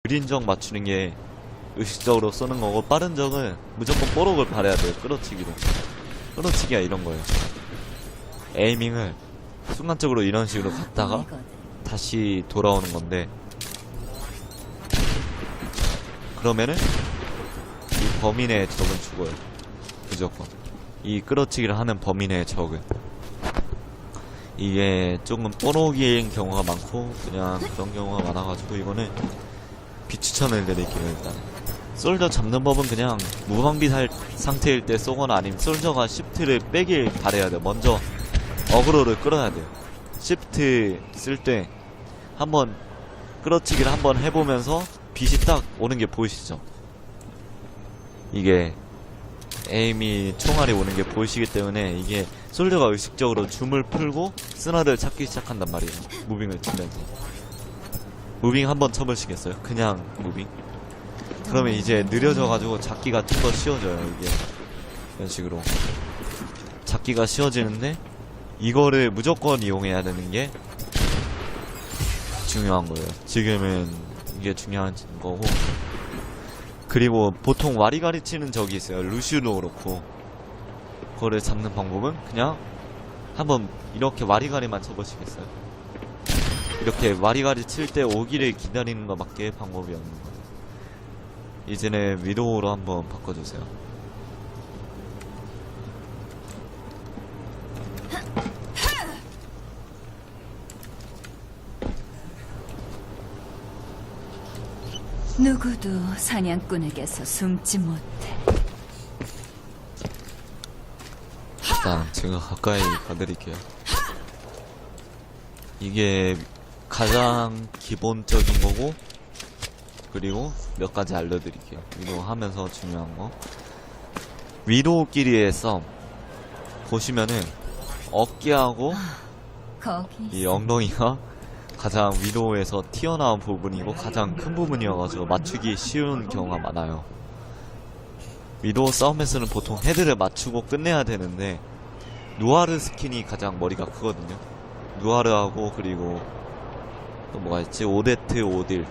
느린 적 맞추는 게 의식적으로 쏘는 거고, 빠른 적은 무조건 뽀록을 바래야 돼요. 끌어치기로. 끌어치기가 이런 거예요. 에이밍을 순간적으로 이런 식으로 갔다가 다시 돌아오는 건데, 그러면은 이 범위 내의 적은 죽어요. 무조건. 이 끌어치기를 하는 범위 내의 적은. 이게 조금 뽀록인 경우가 많고 그냥 그런 경우가 많아가지고 이거는 비추천을 드릴게요. 일단 솔저 잡는 법은 그냥 무방비 상태일 때 쏘거나 아니면 솔저가 시프트를 빼길 바래야 돼요. 먼저 어그로를 끌어야 돼요. 시프트 쓸 때 한번 끌어치기를 한번 해보면서 빛이 딱 오는 게 보이시죠? 이게 에임이 총알이 오는 게 보이시기 때문에 이게 솔저가 의식적으로 줌을 풀고 스나를 찾기 시작한단 말이에요. 무빙을 치면서. 무빙 한번 쳐보시겠어요? 그냥 무빙. 그러면 이제 느려져가지고 잡기가 좀 더 쉬워져요. 이게 이런 식으로 잡기가 쉬워지는데, 이거를 무조건 이용해야 되는 게 중요한 거예요. 지금은 이게 중요한 거고. 그리고 보통 와리가리 치는 적이 있어요. 루시우도 그렇고. 그거를 잡는 방법은 그냥 한번 이렇게 와리가리만 쳐보시겠어요? 이렇게 와리가리 칠 때 오기를 기다리는 것밖에 방법이 없는 거예요. 이제는 위도우로 한번 바꿔주세요. 누구도 사냥꾼에게서 숨지 못해. 일단 제가 가까이 가드릴게요. 이게 가장 기본적인 거고, 그리고 몇 가지 알려드릴게요. 위도우 하면서 중요한 거. 위도우끼리의 싸움 보시면은 어깨하고 거기 이 엉덩이가 가장 위도우에서 튀어나온 부분이고 가장 큰 부분이어가지고 맞추기 쉬운 경우가 많아요. 위도우 싸움에서는 보통 헤드를 맞추고 끝내야 되는데, 누아르 스킨이 가장 머리가 크거든요. 누아르하고 그리고 또 뭐가 있지? 오데트, 오딜.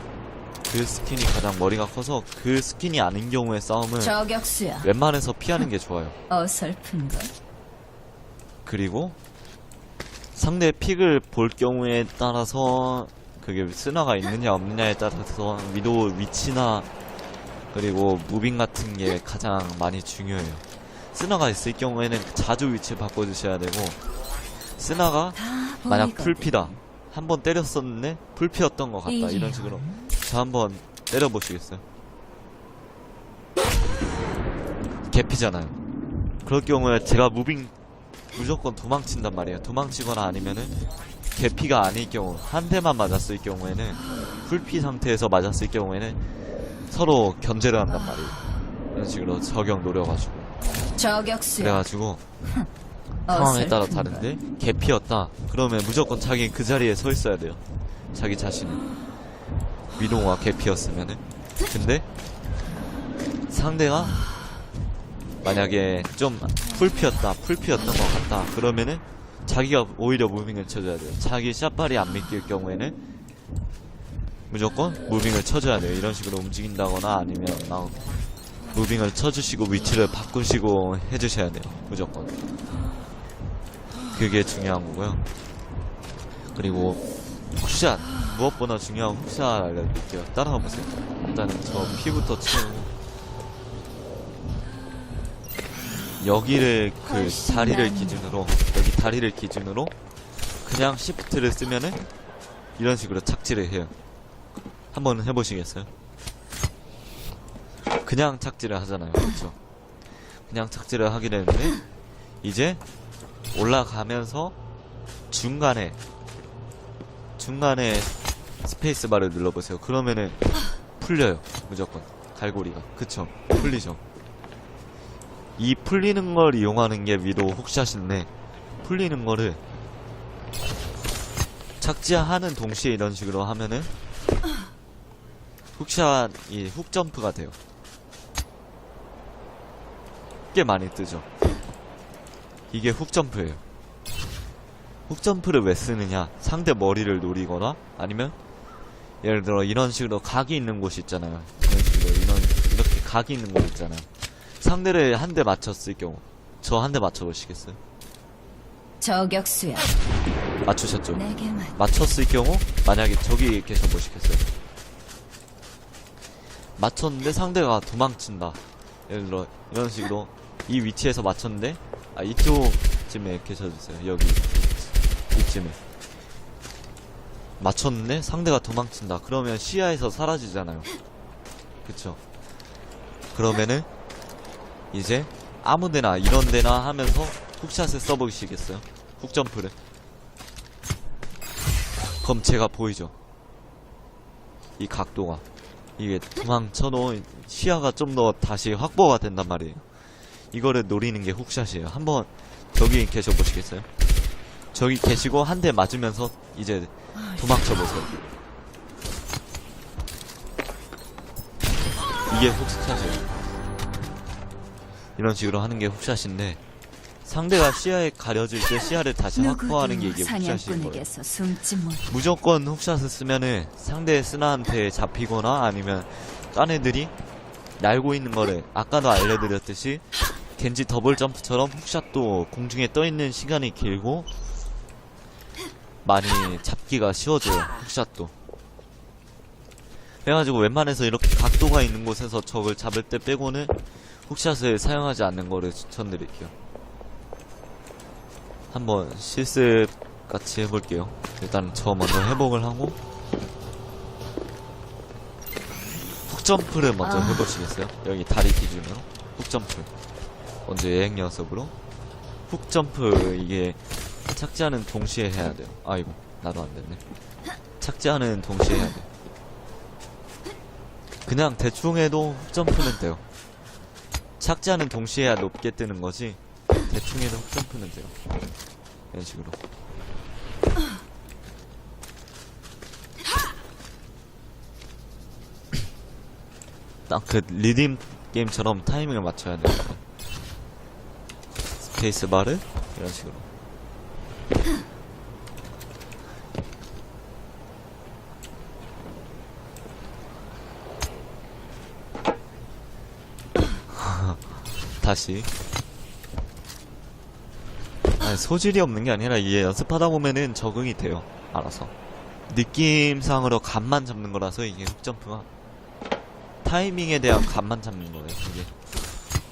그 스킨이 가장 머리가 커서 그 스킨이 아닌 경우의 싸움은 저격수야. 웬만해서 피하는 게 좋아요. 어설픈걸. 그리고 상대 픽을 볼 경우에 따라서 그게 스나가 있느냐 없느냐에 따라서 위도우 위치나 그리고 무빙 같은 게 가장 많이 중요해요. 스나가 있을 경우에는 자주 위치를 바꿔주셔야 되고, 스나가 만약 풀피다, 한번 때렸었는데 풀피였던 것 같다, 이런 식으로 저 한번 때려보시겠어요? 개피잖아요. 그럴 경우에 제가 무빙 무조건 도망친단 말이에요. 도망치거나 아니면은 개피가 아닐 경우, 한 대만 맞았을 경우에는, 풀피 상태에서 맞았을 경우에는 서로 견제를 한단 말이에요. 이런 식으로 저격 노려가지고. 저격수야. 그래가지고 상황에 따라 다른데, 개피였다 그러면 무조건 자기 그 자리에 서 있어야 돼요. 자기 자신이 위도우가 개피였으면은. 근데 상대가 만약에 좀 풀피였던 것 같다 그러면은 자기가 오히려 무빙을 쳐줘야 돼요. 자기 샷발이 안 믿길 경우에는 무조건 무빙을 쳐줘야 돼요. 이런 식으로 움직인다거나 아니면 무빙을 쳐주시고 위치를 바꾸시고 해주셔야 돼요. 무조건. 그게 중요한 거고요. 그리고 훅샷, 무엇보다 중요한 훅샷 알려드릴게요. 따라가 보세요. 일단은 저 피부터 채우고, 여기를 그 다리를 기준으로, 여기 다리를 기준으로 그냥 시프트를 쓰면은 이런 식으로 착지를 해요. 한번 해보시겠어요? 그냥 착지를 하잖아요. 그렇죠? 그냥 착지를 하게 되는데, 이제 올라가면서 중간에 스페이스바를 눌러보세요. 그러면은 풀려요. 무조건 갈고리가. 그쵸? 풀리죠? 이 풀리는 걸 이용하는 게 위도우 훅샷인데, 풀리는 거를 착지하는 동시에 이런 식으로 하면은 훅샷이 훅점프가 돼요. 꽤 많이 뜨죠. 이게 훅점프예요. 훅점프를 왜 쓰느냐, 상대 머리를 노리거나 아니면 예를 들어 이런 식으로 각이 있는 곳이 있잖아요. 이런 식으로 이렇게 각이 있는 곳 있잖아요. 상대를 한 대 맞췄을 경우 저 한 대 맞춰보시겠어요? 저격수야. 맞추셨죠? 내게만. 맞췄을 경우 만약에 저기 계셔보시겠어요? 맞췄는데 상대가 도망친다. 예를 들어 이런 식으로 이 위치에서 맞췄는데 이쪽쯤에 계셔주세요. 여기 이쯤에 맞췄는데 상대가 도망친다. 그러면 시야에서 사라지잖아요. 그쵸? 그러면은 이제 아무데나 이런데나 하면서 훅샷을 써보시겠어요? 훅점프를. 그럼 제가 보이죠? 이 각도가 이게 도망쳐도 시야가 좀 더 다시 확보가 된단 말이에요. 이거를 노리는 게 훅샷이에요. 한번 저기 계셔보시겠어요? 저기 계시고 한 대 맞으면서 이제 도망쳐보세요. 이게 훅샷이에요. 이런 식으로 하는 게 훅샷인데 상대가 시야에 가려질 때 시야를 다시 확보하는 게 이게 훅샷인 거예요. 사냥꾼에게서 숨지 못. 무조건 훅샷을 쓰면은 상대 스나한테 잡히거나 아니면 딴 애들이 날고 있는 거를 아까도 알려드렸듯이 겐지 더블 점프처럼 훅샷도 공중에 떠있는 시간이 길고 많이 잡기가 쉬워져요. 훅샷도. 그래가지고 웬만해서 이렇게 각도가 있는 곳에서 적을 잡을 때 빼고는 훅샷을 사용하지 않는 거를 추천드릴게요. 한번 실습같이 해볼게요. 일단 저 먼저 회복을 하고 훅점프를 먼저 해보시겠어요? 여기 다리 기준으로 훅점프 먼저 여행 연습으로 훅점프. 이게 착지하는 동시에 해야 돼요. 아이고 나도 안됐네. 착지하는 동시에 해야 돼요. 그냥 대충 해도 훅점프는 돼요. 착지하는 동시에 해야 높게 뜨는 거지 대충 해도 훅점프는 돼요. 이런 식으로. 딱 그 리듬 게임처럼 타이밍을 맞춰야 돼요. 스페이스바를 이런 식으로. 다시. 아니, 소질이 없는 게 아니라 이게 연습하다 보면은 적응이 돼요. 알아서. 느낌상으로 감만 잡는 거라서 이게 훅점프가 타이밍에 대한 감만 잡는 거예요. 이게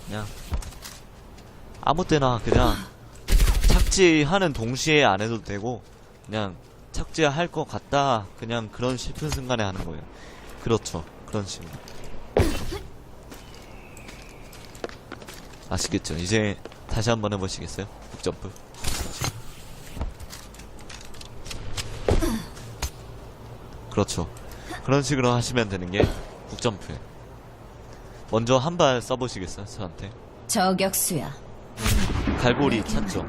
그냥 아무 때나 그냥 착지하는 동시에 안 해도 되고 그냥 착지할 것 같다 그냥 그런 싶은 순간에 하는 거예요. 그렇죠. 그런 식으로. 아시겠죠? 이제 다시 한번 해보시겠어요? 훅점프. 그렇죠. 그런 식으로 하시면 되는 게 훅점프예요. 먼저 한 발 써보시겠어요? 저한테. 저격수야. 갈고리 찾죠?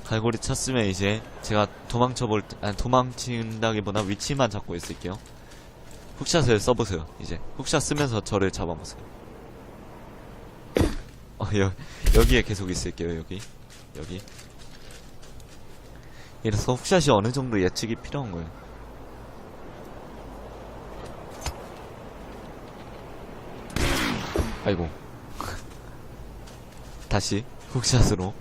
갈고리 찼으면 이제 제가 도망친다기보다 위치만 잡고 있을게요. 훅샷을 써보세요. 이제 훅샷 쓰면서 저를 잡아보세요. 여기에 계속 있을게요. 여기. 이래서 훅샷이 어느 정도 예측이 필요한 거예요. 아이고. 다시 훅샷으로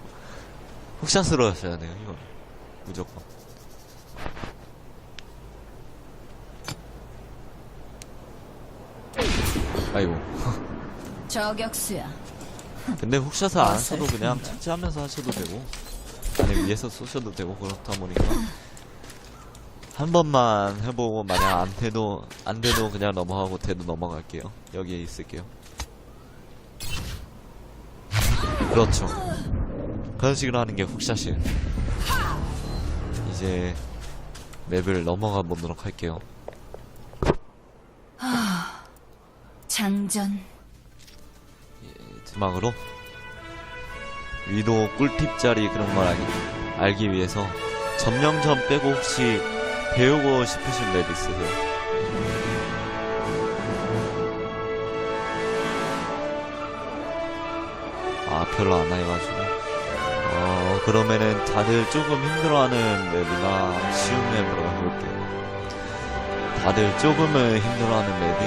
하셔야 돼요. 이건 무조건. 아이고. 저격수야. 근데 훅샷을 안 써도 그냥 착지하면서 하셔도 되고 아니 위에서 쏘셔도 되고 그렇다 보니까 한 번만 해보고 만약 안 돼도 그냥 넘어가고 돼도 넘어갈게요. 여기에 있을게요. 그렇죠. 그런 식으로 하는 게 훅샷이에요. 이제 맵을 넘어가 보도록 할게요. 장전. 마지막으로 위도 꿀팁짜리 그런 걸 알기 위해서 점령전 빼고 혹시 배우고 싶으신 맵 있으세요? 별로 안 해가지고 그러면은 다들 조금 힘들어하는 맵이나 쉬운 맵으로 해볼게요. 다들 조금은 힘들어하는 맵이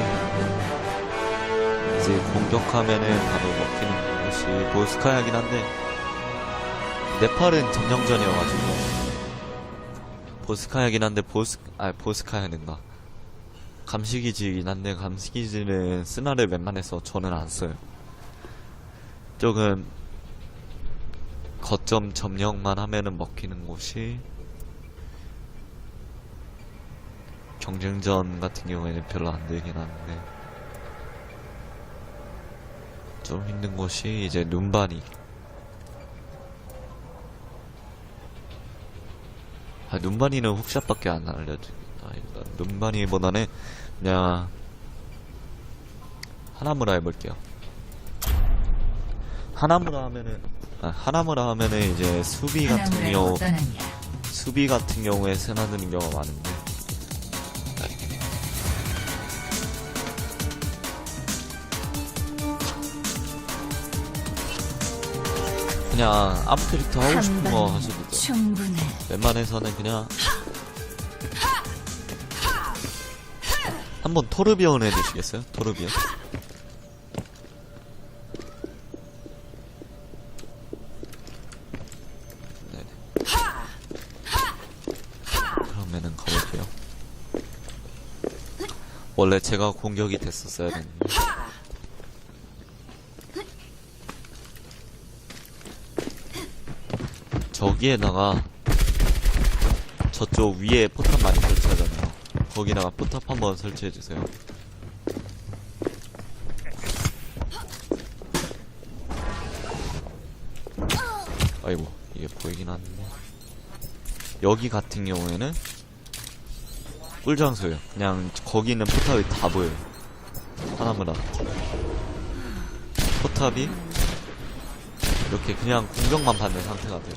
이제 공격하면은 바로 먹히는 것이 보스카야긴 한데 네팔은 점령전이어가지고 보스카야긴 한데 보스카야 된다. 감시기지이긴 한데 감시기지는 쓰나를 웬만해서 저는 안 써요. 조금 거점 점령만 하면은 먹히는 곳이 경쟁전 같은 경우에는 별로 안 되긴 하는데 좀 힘든 곳이 이제 눈바니. 눈바니는 훅샷밖에 안 알려줍니다. 일단 눈바니보다는 그냥 하나무라 해볼게요. 하나무라 하면은 이제 수비 같은 경우에 스나드는 경우가 많은데 그냥 아무 캐릭터 하고 싶은 거 하셔도 돼요. 충분해. 웬만해서는 그냥 한번 토르비온 해주시겠어요? 토르비온? 네네. 그러면은 가볼게요. 원래 제가 공격이 됐었어야 됐는데 저기에다가 저쪽 위에 포탑 많이 설치하잖아요. 거기다가 포탑 한번 설치해주세요. 아이고 이게 보이긴 하는데 여기 같은 경우에는 꿀장소예요. 그냥 거기 있는 포탑이 다 보여요. 하나무라 포탑이 이렇게 그냥 공격만 받는 상태가 돼요.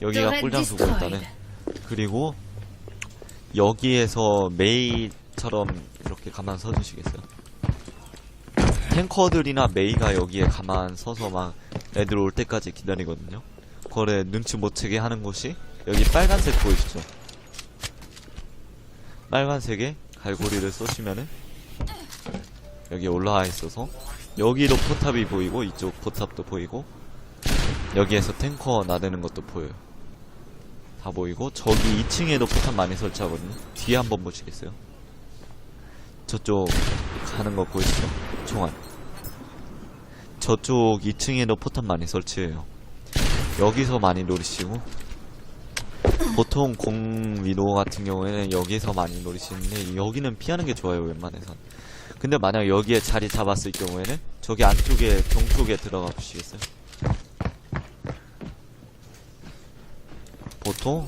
여기가 꿀장소고 일단은. 그리고 여기에서 메이처럼 이렇게 가만 서주시겠어요? 탱커들이나 메이가 여기에 가만 서서 막 애들 올 때까지 기다리거든요. 그거를 눈치 못 채게 하는 곳이 여기 빨간색 보이시죠? 빨간색에 갈고리를 쏘시면은 여기 올라와 있어서 여기도 포탑이 보이고 이쪽 포탑도 보이고 여기에서 탱커 나대는 것도 보여요. 다 보이고 저기 2층에도 포탑 많이 설치하거든요. 뒤에 한번 보시겠어요? 저쪽 가는 거 보이시죠? 총알. 저쪽 2층에도 포탑 많이 설치해요. 여기서 많이 노리시고 보통 공 위도 같은 경우에는 여기서 많이 노리시는데 여기는 피하는 게 좋아요. 웬만해선. 근데 만약 여기에 자리 잡았을 경우에는 저기 안쪽에 동쪽에 들어가 보시겠어요? 보통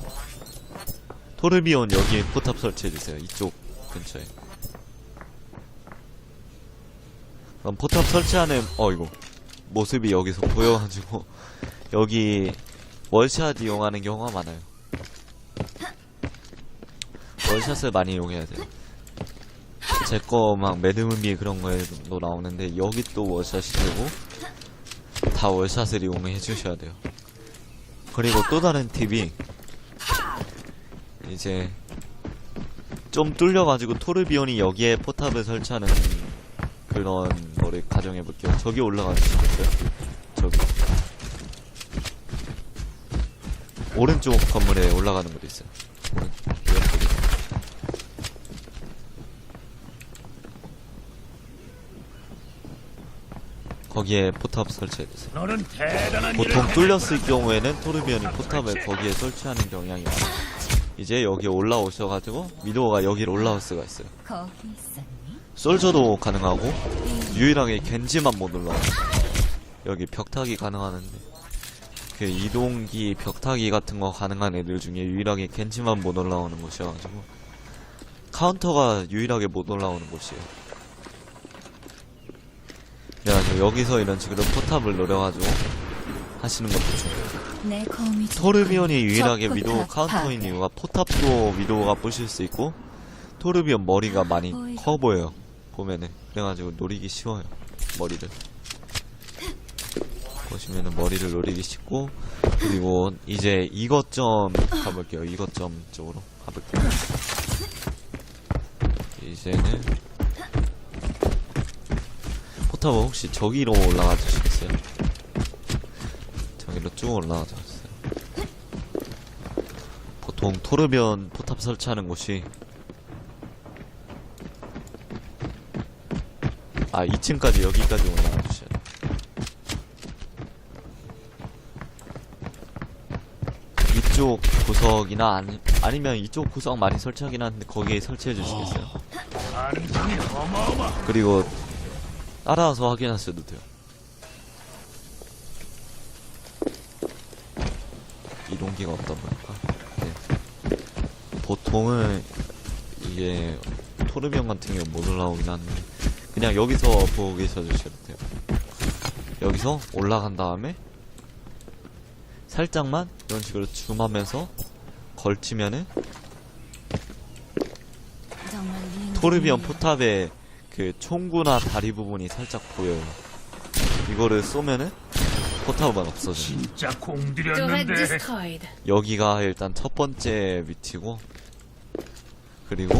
토르비온 여기 포탑 설치해주세요. 이쪽 근처에. 그럼 포탑 설치하는 이거 모습이 여기서 보여가지고 여기 월샷 이용하는 경우가 많아요. 월샷을 많이 이용해야 돼요. 제 거 막 매드문비 그런 거에도 나오는데 여기 또 월샷이 되고 다 월샷을 이용해 주셔야 돼요. 그리고 또 다른 팁이 이제 좀 뚫려가지고 토르비온이 여기에 포탑을 설치하는 그런 거를 가정해볼게요. 저기 올라가는 수 있어요. 저기 오른쪽 건물에 올라가는 것도 있어요. 왼쪽에. 거기에 포탑 설치해주세요. 보통 뚫렸을 경우에는 토르비언이 포탑을 거기에 설치하는 경향이 많아요. 이제 여기 올라오셔가지고 미도가 여기로 올라올 수가 있어요. 거기 있었니? 솔저도 가능하고 유일하게 겐지만 못 올라와요. 여기 벽타기 가능하는데 그 이동기 벽타기 같은 거 가능한 애들 중에 유일하게 겐지만 못 올라오는 곳이어가지고 카운터가 유일하게 못 올라오는 곳이에요. 그래가지고 여기서 이런 식으로 포탑을 노려가지고 하시는 것도 좋아요. 토르비온이 유일하게 위도우 카운터인 이유가 포탑도 위도우가 부실 수 있고 토르비온 머리가 많이 커 보여요. 보면은 그래가지고 노리기 쉬워요. 머리를. 보시면은 머리를 노리기 쉽고, 그리고 이제 이것점 가볼게요. 이것점 쪽으로 가볼게요. 이제는 포탑은 혹시 저기로 올라가 주시겠어요? 저기로 쭉 올라가 주세요. 보통 토르비온 포탑 설치하는 곳이 2층까지 여기까지 올라가 주셔야 돼요. 이쪽 구석이나 아니면 이쪽 구석 많이 설치하긴 하는데 거기에 설치해 주시겠어요? 그리고 따라와서 확인하셔도 돼요. 이동기가 없다 보니까. 네. 보통은 이게 토르비온 같은 경우 못 올라오긴 하는데 그냥 여기서 보고 계셔 주셔도 돼요. 여기서 올라간 다음에 살짝만 이런 식으로 줌하면서 걸치면은 정말 토르비온 포탑의 그 총구나 다리 부분이 살짝 보여요. 이거를 쏘면은 포탑은 없어져요. 진짜 Turret 공들였는데 destroyed. 여기가 일단 첫 번째 위치고, 그리고